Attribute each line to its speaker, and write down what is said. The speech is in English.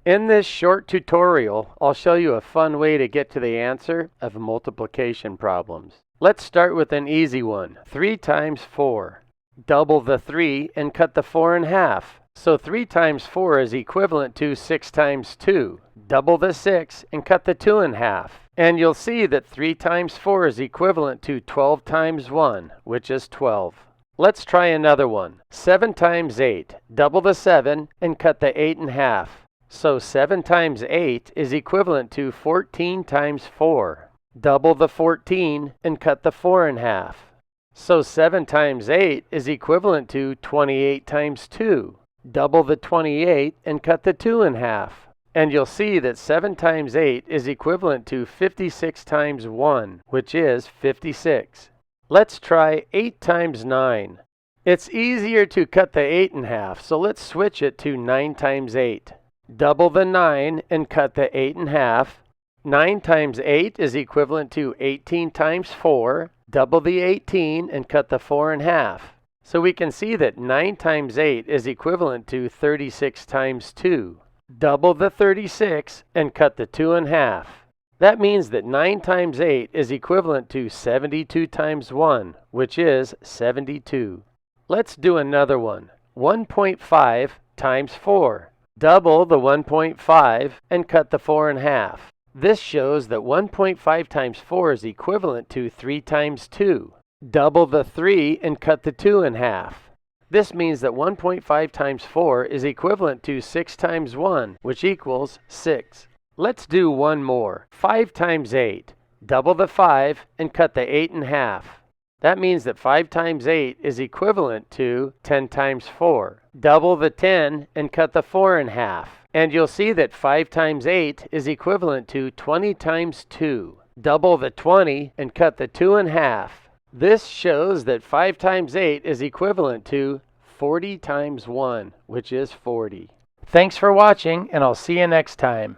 Speaker 1: In this short tutorial, I'll show you a fun way to get to the answer of multiplication problems. Let's start with an easy one. 3 times 4. Double the 3 and cut the 4 in half. So 3 times 4 is equivalent to 6 times 2. Double the 6 and cut the 2 in half. And you'll see that 3 times 4 is equivalent to 12 times 1, which is 12. Let's try another one. 7 times 8. Double the 7 and cut the 8 in half. So 7 times 8 is equivalent to 14 times 4. Double the 14 and cut the 4 in half. So 7 times 8 is equivalent to 28 times 2. Double the 28 and cut the 2 in half. And you'll see that 7 times 8 is equivalent to 56 times 1, which is 56. Let's try 8 times 9. It's easier to cut the 8 in half, so let's switch it to 9 times 8. Double the 9 and cut the 8 in half. 9 times 8 is equivalent to 18 times 4. Double the 18 and cut the 4 in half. So we can see that 9 times 8 is equivalent to 36 times 2. Double the 36 and cut the 2 in half. That means that 9 times 8 is equivalent to 72 times 1, which is 72. Let's do another one. 1.5 times 4. Double the 1.5 and cut the 4 in half. This shows that 1.5 times 4 is equivalent to 3 times 2. Double the 3 and cut the 2 in half. This means that 1.5 times 4 is equivalent to 6 times 1, which equals 6. Let's do one more. 5 times 8. Double the 5 and cut the 8 in half. That means that 5 times 8 is equivalent to 10 times 4. Double the 10 and cut the 4 in half. And you'll see that 5 times 8 is equivalent to 20 times 2. Double the 20 and cut the 2 in half. This shows that 5 times 8 is equivalent to 40 times 1, which is 40. Thanks for watching, and I'll see you next time.